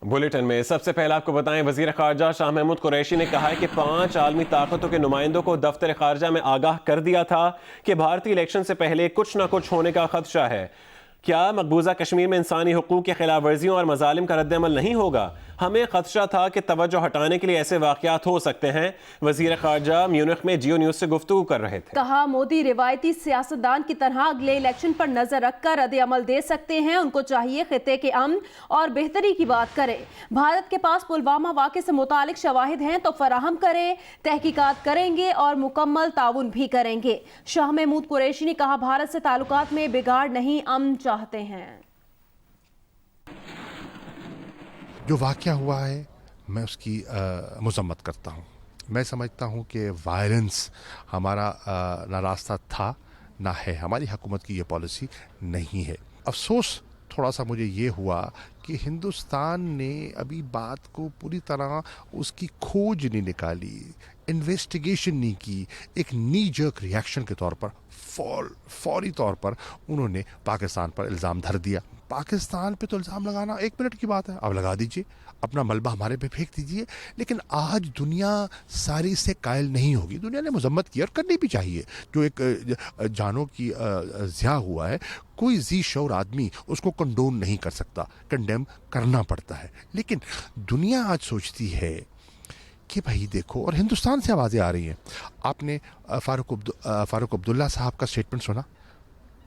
Bulletin میں سب سے پہلے آپ کو بتائیں، وزیر خارجہ شاہ محمود قریشی نے کہا ہے کہ 5 عالمی طاقتوں کے نمائندوں کو دفتر خارجہ میں آگاہ کر دیا تھا کہ بھارتی الیکشن سے پہلے کچھ نہ کچھ ہونے کا خدشہ ہے۔ کیا مقبوضہ کشمیر میں انسانی حقوق کی خلاف ورزیوں اور مظالم کا رد عمل نہیں ہوگا؟ ہمیں خدشہ تھا کہ توجہ ہٹانے کے لیے ایسے واقعات ہو سکتے ہیں۔ وزیر خارجہ میونخ میں جیو نیوز سے گفتگو کر رہے تھے۔ کہا مودی روایتی سیاستدان کی طرح اگلے الیکشن پر نظر رکھ کر رد عمل دے سکتے ہیں، ان کو چاہیے خطے کے امن اور بہتری کی بات کرے۔ بھارت کے پاس پلوامہ واقعے سے متعلق شواہد ہیں تو فراہم کرے، تحقیقات کریں گے اور مکمل تعاون بھی کریں گے۔ شاہ محمود قریشی نے کہا بھارت سے تعلقات میں بگاڑ نہیں، امن چاہتے ہیں۔ جو واقعہ ہوا ہے میں اس کی مذمت کرتا ہوں۔ میں سمجھتا ہوں کہ وائلنس ہمارا نہ راستہ تھا نہ ہے، ہماری حکومت کی یہ پالیسی نہیں ہے۔ افسوس تھوڑا سا مجھے یہ ہوا کہ ہندوستان نے ابھی بات کو پوری طرح اس کی کھوج نہیں نکالی، انویسٹیگیشن نہیں کی، ایک نی جرک ریاکشن کے طور پر فوری طور پر انہوں نے پاکستان پر الزام دھر دیا۔ پاکستان پہ تو الزام لگانا 1 منٹ کی بات ہے، اب لگا دیجئے، اپنا ملبہ ہمارے پہ پھینک دیجئے، لیکن آج دنیا ساری سے قائل نہیں ہوگی۔ دنیا نے مذمت کی اور کرنی بھی چاہیے، جو ایک جانوں کی ضیاع ہوا ہے، کوئی ذی شعور آدمی اس کو کنڈون نہیں کر سکتا، کنڈیم کرنا پڑتا ہے۔ لیکن دنیا آج سوچتی ہے کہ بھائی دیکھو، اور ہندوستان سے آوازیں آ رہی ہیں۔ آپ نے فاروق عبداللہ صاحب کا سٹیٹمنٹ سنا،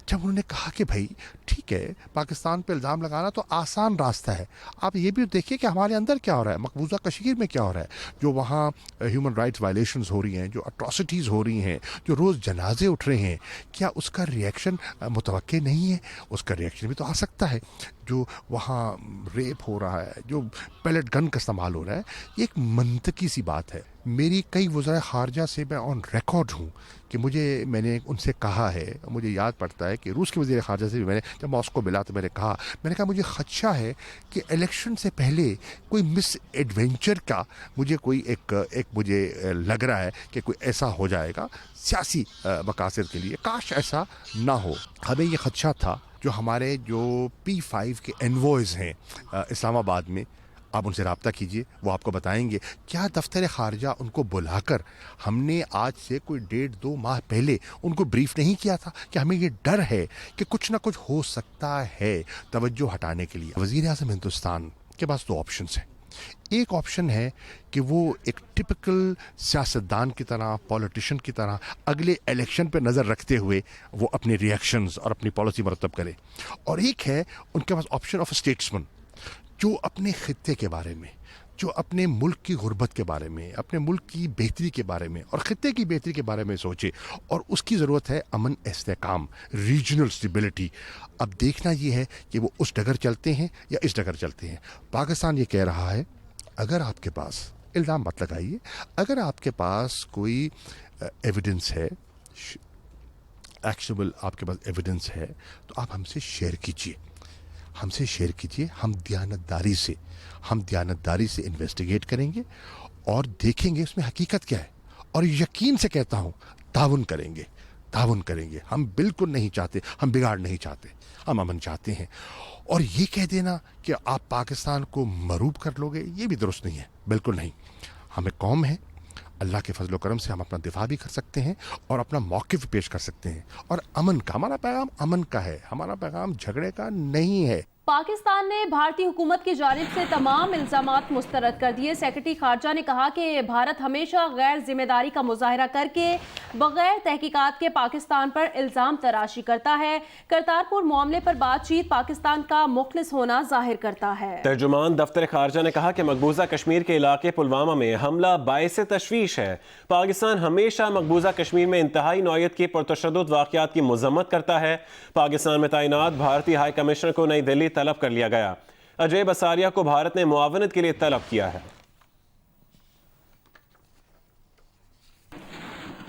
جب انہوں نے کہا کہ بھائی ٹھیک ہے، پاکستان پہ الزام لگانا تو آسان راستہ ہے، آپ یہ بھی دیکھیے کہ ہمارے اندر کیا ہو رہا ہے، مقبوضہ کشمیر میں کیا ہو رہا ہے، جو وہاں ہیومن رائٹس وائلیشنز ہو رہی ہیں، جو اٹراسٹیز ہو رہی ہیں، جو روز جنازے اٹھ رہے ہیں، کیا اس کا ریئیکشن متوقع نہیں ہے؟ اس کا ریئیکشن بھی تو آ سکتا ہے۔ جو وہاں ریپ ہو رہا ہے، جو پیلٹ گن کا استعمال ہو رہا ہے، یہ ایک منطقی سی بات ہے۔ میری کئی وزراء خارجہ سے میں آن ریکارڈ ہوں کہ میں نے ان سے کہا ہے، مجھے یاد پڑتا ہے کہ روس کے وزیر خارجہ سے بھی میں نے جب ماسکو ملا تو میں نے کہا مجھے خدشہ ہے کہ الیکشن سے پہلے کوئی مس ایڈونچر کا مجھے لگ رہا ہے کہ کوئی ایسا ہو جائے گا سیاسی مقاصد کے لیے، کاش ایسا نہ ہو۔ ہمیں یہ خدشہ تھا۔ جو ہمارے P5 کے انوائز ہیں اسلام آباد میں، آپ ان سے رابطہ کیجئے، وہ آپ کو بتائیں گے۔ کیا دفتر خارجہ ان کو بلا کر ہم نے آج سے کوئی 1.5-2 ماہ پہلے ان کو بریف نہیں کیا تھا کہ ہمیں یہ ڈر ہے کہ کچھ نہ کچھ ہو سکتا ہے؟ توجہ ہٹانے کے لیے وزیر اعظم ہندوستان کے پاس 2 آپشنز ہیں۔ ایک آپشن ہے کہ وہ ایک ٹپکل سیاستدان کی طرح، پولیٹیشین کی طرح اگلے الیکشن پہ نظر رکھتے ہوئے وہ اپنے ریئیکشنز اور اپنی پالیسی مرتب کرے، اور ایک ہے ان کے پاس آپشن آف اسٹیٹسمن، جو اپنے خطے کے بارے میں، جو اپنے ملک کی غربت کے بارے میں، اپنے ملک کی بہتری کے بارے میں اور خطے کی بہتری کے بارے میں سوچے، اور اس کی ضرورت ہے امن، استحکام، ریجنل اسٹیبلٹی۔ اب دیکھنا یہ ہے کہ وہ اس ڈگر چلتے ہیں یا اس ڈگر چلتے ہیں۔ پاکستان یہ کہہ رہا ہے اگر آپ کے پاس الزام مت لگائیے، اگر آپ کے پاس کوئی ایویڈنس ہے، ایکشنبل آپ کے پاس ایویڈنس ہے، تو آپ ہم سے شیئر کیجیے، ہم دیانتداری سے انویسٹیگیٹ کریں گے اور دیکھیں گے اس میں حقیقت کیا ہے، اور یقین سے کہتا ہوں تعاون کریں گے۔ ہم بالکل نہیں چاہتے، ہم بگاڑ نہیں چاہتے، ہم امن چاہتے ہیں۔ اور یہ کہہ دینا کہ آپ پاکستان کو مروب کر لو گے، یہ بھی درست نہیں ہے، بالکل نہیں۔ ہمیں قوم ہے، اللہ کے فضل و کرم سے ہم اپنا دفاع بھی کر سکتے ہیں اور اپنا موقف پیش کر سکتے ہیں، اور امن کا، ہمارا پیغام امن کا ہے، ہمارا پیغام جھگڑے کا نہیں ہے۔ پاکستان نے بھارتی حکومت کی جانب سے تمام الزامات مسترد کر دیے۔ سیکرٹری خارجہ نے کہا کہ بھارت ہمیشہ غیر ذمہ داری کا مظاہرہ کر کے بغیر تحقیقات کے پاکستان پر الزام تراشی کرتا ہے۔ کرتارپور معاملے پر بات چیت پاکستان کا مخلص ہونا ظاہر کرتا ہے۔ ترجمان دفتر خارجہ نے کہا کہ مقبوضہ کشمیر کے علاقے پلوامہ میں حملہ باعث تشویش ہے۔ پاکستان ہمیشہ مقبوضہ کشمیر میں انتہائی نوعیت کے پرتشدد واقعات کی مذمت کرتا ہے۔ پاکستان میں تعینات بھارتی ہائی کمشنر کو نئی دہلی طلب کر لیا گیا۔ اجے بساریا کو بھارت نے معاونت کے لیے طلب کیا ہے۔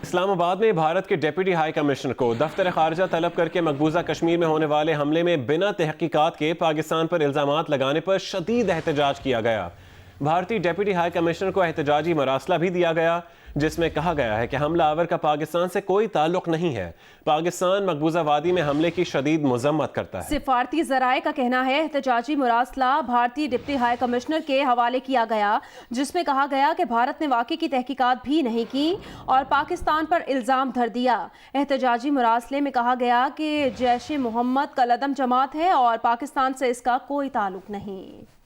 اسلام آباد میں بھارت کے ڈیپٹی ہائی کمشنر کو دفتر خارجہ طلب کر کے مقبوضہ کشمیر میں ہونے والے حملے میں بنا تحقیقات کے پاکستان پر الزامات لگانے پر شدید احتجاج کیا گیا۔ بھارتی ڈیپٹی ہائی کمشنر کو احتجاجی مراسلہ بھی دیا گیا جس میں کہا گیا ہے کہ حملہ آور کا پاکستان سے کوئی تعلق نہیں ہے. پاکستان مقبوضہ وادی میں حملے کی شدید مذمت کرتا ہے. سفارتی ذرائع کا کہنا ہے احتجاجی مراسلہ بھارتی ڈپٹی ہائی کمشنر کے حوالے کیا گیا جس میں کہا گیا کہ بھارت نے واقعے کی تحقیقات بھی نہیں کی اور پاکستان پر الزام دھر دیا. احتجاجی مراسلے میں کہا گیا کہ جیش محمد کالعدم جماعت ہے اور پاکستان سے اس کا کوئی تعلق نہیں.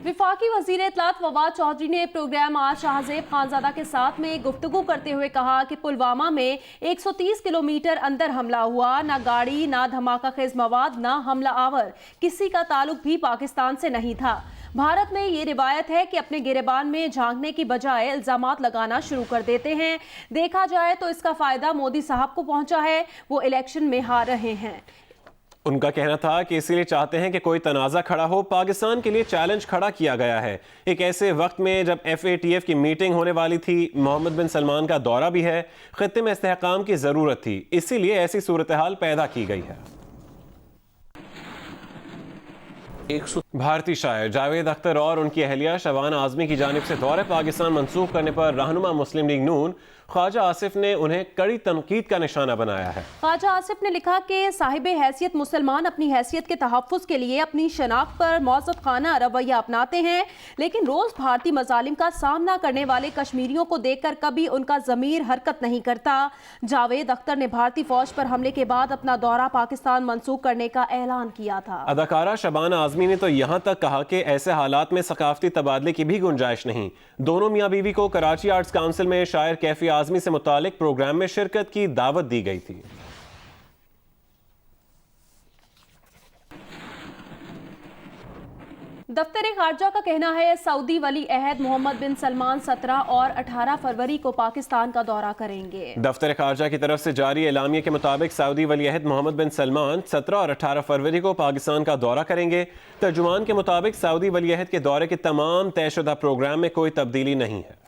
وفاقی وزیر اطلاعات فواد چودھری نے پروگرام آج شاہزیب خانزادہ کے ساتھ میں گفتگو کرتے ہوئے کہا کہ پلوامہ میں 130 کلومیٹر اندر حملہ ہوا. نہ گاڑی، نہ دھماکہ خیز مواد، نہ حملہ آور. کسی کا تعلق بھی پاکستان سے نہیں تھا. بھارت میں یہ روایت ہے کہ اپنے گریبان میں جھانکنے کی بجائے الزامات لگانا شروع کر دیتے ہیں. دیکھا جائے تو اس کا فائدہ مودی صاحب کو پہنچا ہے. وہ الیکشن میں ہار رہے ہیں. ان کا کہنا تھا کہ اسی لیے چاہتے ہیں کہ کوئی تنازع کھڑا ہو. پاکستان کے لیے چیلنج کھڑا کیا گیا ہے ایک ایسے وقت میں جب FATF کی میٹنگ ہونے والی تھی. محمد بن سلمان کا دورہ بھی ہے. خطے میں استحکام کی ضرورت تھی، اسی لیے ایسی صورتحال پیدا کی گئی ہے. بھارتی شاعر جاوید اختر اور ان کی اہلیہ شبانہ اعظمی کی جانب سے دورہ پاکستان منسوخ کرنے پر رہنما مسلم لیگ نون خواجہ آصف نے انہیں کڑی تنقید کا نشانہ بنایا ہے. خواجہ آصف نے لکھا کہ صاحب حیثیت مسلمان اپنی حیثیت کے تحفظ کے لیے اپنی شناخت پر معزز خانہ رویہ اپناتے ہیں، لیکن روز بھارتی مظالم کا سامنا کرنے والے کشمیریوں کو دیکھ کر کبھی ان کا ضمیر حرکت نہیں کرتا. جاوید اختر نے بھارتی فوج پر حملے کے بعد اپنا دورہ پاکستان منسوخ کرنے کا اعلان کیا تھا. اداکارہ شبانہ اعظمی نے تو یہاں تک کہا کہ ایسے حالات میں ثقافتی تبادلے کی بھی گنجائش نہیں. دونوں میاں بیوی کو کراچی آرٹس کونسل میں شاعر کیفی اعظمی سے متعلق پروگرام میں شرکت کی دعوت دی گئی تھی. دفتر خارجہ کا کہنا ہے سعودی ولی عہد محمد بن سلمان 17 اور 18 فروری کو پاکستان کا دورہ کریں گے. دفتر خارجہ کی طرف سے جاری اعلامیے کے مطابق سعودی ولی عہد محمد بن سلمان 17 اور 18 فروری کو پاکستان کا دورہ کریں گے. ترجمان کے مطابق سعودی ولی عہد کے دورے کے تمام طے شدہ پروگرام میں کوئی تبدیلی نہیں ہے.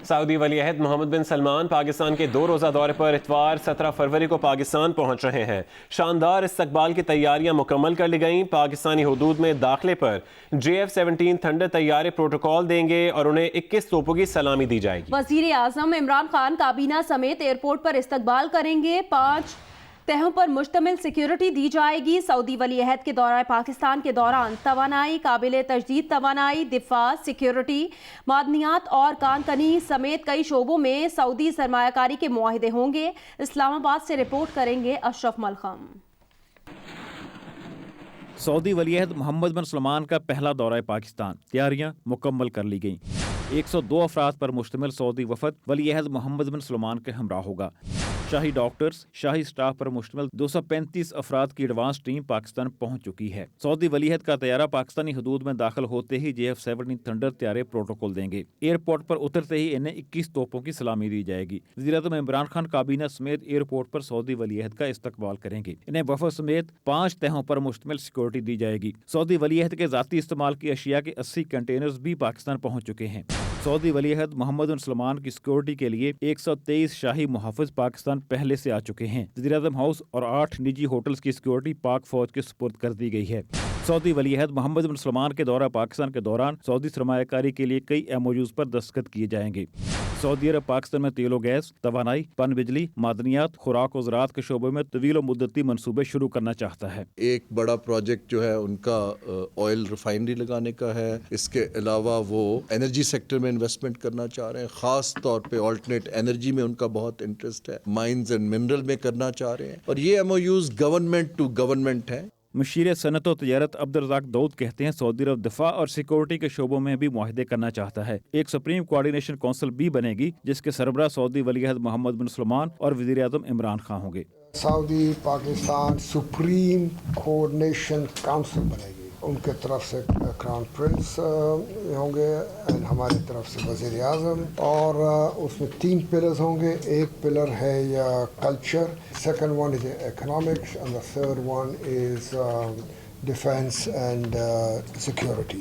سعودی ولی عہد محمد بن سلمان پاکستان کے 2 روزہ دورے پر اتوار 17 فروری کو پاکستان پہنچ رہے ہیں. شاندار استقبال کی تیاریاں مکمل کر لی گئیں. پاکستانی حدود میں داخلے پر JF-17 تھنڈر طیارے پروٹوکول دیں گے اور انہیں 21 توپوں کی سلامی دی جائے گی. وزیر اعظم عمران خان کابینہ سمیت ایئرپورٹ پر استقبال کریں گے. 5 تہوں پر مشتمل سیکیورٹی دی جائے گی. سعودی ولی عہد کے دورہ پاکستان کے دوران توانائی، قابل تجدید توانائی، دفاع، سیکیورٹی، معدنیات اور کان کنی سمیت کئی شعبوں میں سعودی سرمایہ کاری کے معاہدے ہوں گے. اسلام آباد سے رپورٹ کریں گے اشرف ملخم. سعودی ولی عہد محمد بن سلمان کا پہلا دورہ پاکستان، تیاریاں مکمل کر لی گئیں. 102 افراد پر مشتمل سعودی وفد ولی عہد محمد بن سلمان کے ہمراہ ہوگا. شاہی ڈاکٹرز، شاہی سٹاف پر مشتمل 235 افراد کی ایڈوانس ٹیم پاکستان پہنچ چکی ہے. سعودی ولی عہد کا طیارہ پاکستانی حدود میں داخل ہوتے ہی JF-17 تھنڈر طیارے پروٹوکول دیں گے. ایئرپورٹ پر اترتے ہی انہیں 21 توپوں کی سلامی دی جائے گی. وزیر اعظم عمران خان کابینہ سمیت ایئرپورٹ پر سعودی ولی عہد کا استقبال کریں گے. انہیں وفد سمیت 5 تہوں پر مشتمل سیکورٹی دی جائے گی. سعودی ولی عہد کے ذاتی استعمال کی اشیاء کے 80 کنٹینرز بھی پاکستان پہنچ چکے ہیں. سعودی ولی عہد محمد بن سلمان کی سیکورٹی کے لیے 123 شاہی محافظ پاکستان پہلے سے آ چکے ہیں. وزیر اعظم ہاؤس اور 8 نجی ہوٹلز کی سیکورٹی پاک فوج کے سپرد کر دی گئی ہے. سعودی ولی عہد محمد بن سلمان کے دورہ پاکستان کے دوران سعودی سرمایہ کاری کے لیے کئی MOUs پر دستخط کیے جائیں گے. سعودی عرب پاکستان میں تیل و گیس، توانائی، پن بجلی، معدنیات، خوراک و زراعت کے شعبے میں طویل و مدتی منصوبے شروع کرنا چاہتا ہے. ایک بڑا پروجیکٹ جو ہے ان کا آئل ریفائنری لگانے کا ہے. اس کے علاوہ وہ انرجی سیکٹر میں انویسٹمنٹ کرنا چاہ رہے ہیں. خاص طور پہ آلٹرنیٹ انرجی میں ان کا بہت انٹرسٹ ہے. مائنز اینڈ منرل میں کرنا چاہ رہے ہیں. اور یہ MOUs گورنمنٹ ٹو گورنمنٹ ہیں. مشیر صنعت و تجارت عبدالرزاق داؤد کہتے ہیں سعودی عرب دفاع اور سیکورٹی کے شعبوں میں بھی معاہدے کرنا چاہتا ہے. ایک سپریم کوآرڈینیشن کونسل بھی بنے گی جس کے سربراہ سعودی ولی عہد محمد بن سلمان اور وزیر اعظم عمران خان ہوں گے. سعودی پاکستان سپریم کوآرڈینیشن کونسل بنے گی. ان کے طرف سے کراؤن پرنس ہوں گے، ہماری طرف سے وزیر اعظم، اور اس میں 3 پلرز ہوں گے. ایک پلر ہے یا culture, second one is economics, and the third one is defence and security.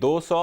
200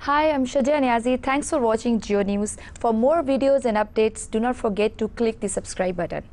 Hi, I'm Shadia Niazi. Thanks for watching Geo News. For more videos and updates, do not forget to click the subscribe button.